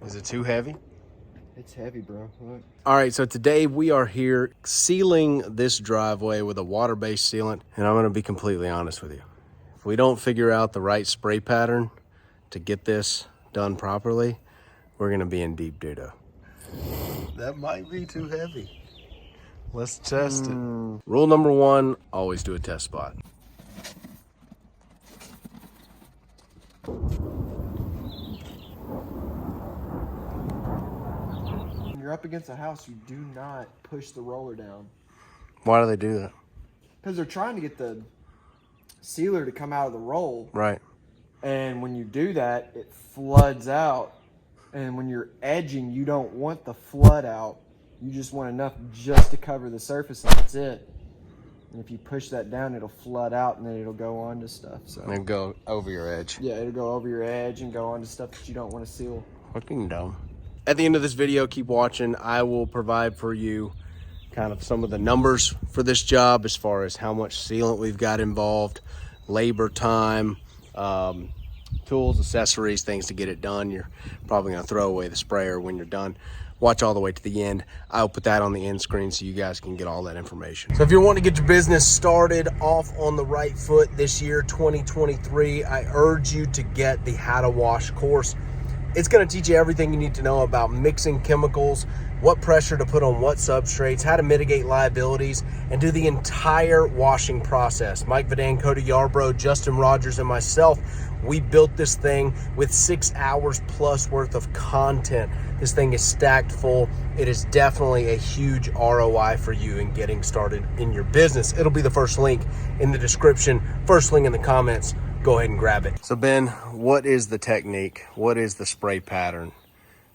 Is it too heavy? It's heavy, bro. Look. All right, so today we are here sealing this driveway with a water-based sealant, and I'm gonna be completely honest with you. If we don't figure out the right spray pattern to get this done properly, we're gonna be in deep doo-doo. That might be too heavy. Let's test it. Rule number one, always do a test spot. When you're up against a house, you do not push the roller down. Why do they do that? Because they're trying to get the sealer to come out of the roll. Right. And when you do that, it floods out. And when you're edging, you don't want the flood out. You just want enough just to cover the surface, and that's it. And if you push that down, it'll flood out, and then it'll go on to stuff. So And go over your edge. yeah, it'll go over your edge and go on to stuff that you don't want to seal. Fucking dumb. At the end of this video, keep watching. I will provide for you kind of some of the numbers for this job as far as how much sealant we've got involved, labor time, tools, accessories, things to get it done. You're probably gonna throw away the sprayer when you're done. Watch all the way to the end. I'll put that on the end screen so you guys can get all that information. So if you're wanting to get your business started off on the right foot this year, 2023, I urge you to get the How to Wash course. It's gonna teach you everything you need to know about mixing chemicals, what pressure to put on what substrates, how to mitigate liabilities, and do the entire washing process. Mike Vadan, Cody Yarbrough, Justin Rogers, and myself, we built this thing with 6 hours plus worth of content. This thing is stacked full. It is definitely a huge ROI for you in getting started in your business. It'll be the first link in the description, first link in the comments. Go ahead and grab it. So Ben, what is the technique? What is the spray pattern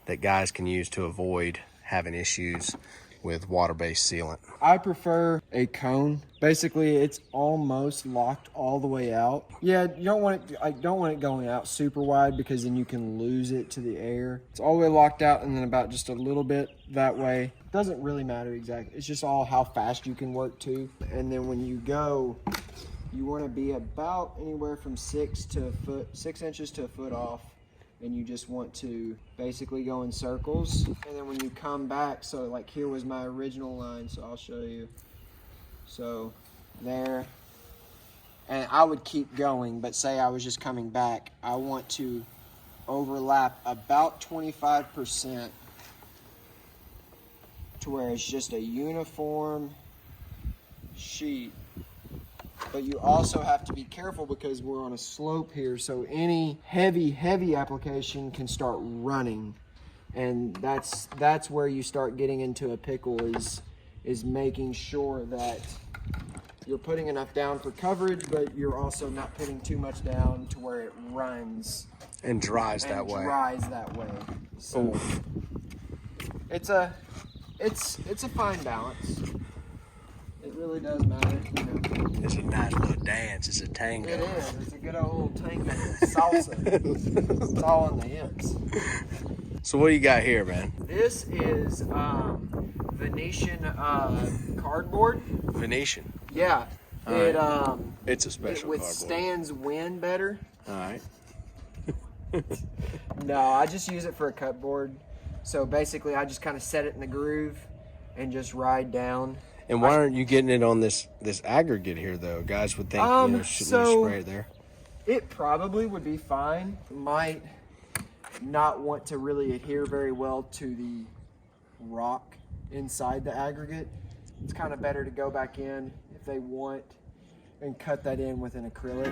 that guys can use to avoid having issues with water-based sealant? I prefer a cone. Basically, it's almost locked all the way out. Yeah, you don't want it. I don't want it going out super wide because then you can lose it to the air. It's all the way locked out, and then about just a little bit that way. Doesn't really matter exactly. It's just all how fast you can work to. And then when you go, you want to be about anywhere from 6 inches to a foot off. And you just want to basically go in circles. And then when you come back, so like here was my original line, so I'll show you. So there, and I would keep going, but say I was just coming back, I want to overlap about 25% to where it's just a uniform sheet. But you also have to be careful because we're on a slope here, so any heavy application can start running, and that's where you start getting into a pickle, is making sure that you're putting enough down for coverage, but you're also not putting too much down to where it runs And dries that way. So it's a fine balance. It really does matter, you know. It's a nice little dance. It's a tango. It is. It's a good old tango salsa. It's all on the ends. So what do you got here, man? This is Venetian cardboard. Venetian. Yeah. All It right. It's a special it cardboard. withstands wind better. All right. No, I just use it for a cut board. So basically, I just kind of set it in the groove and just ride down. And why aren't you getting it on this aggregate here, though? Guys would think, shouldn't you spray it there? It probably would be fine. Might not want to really adhere very well to the rock inside the aggregate. It's kind of better to go back in if they want and cut that in with an acrylic.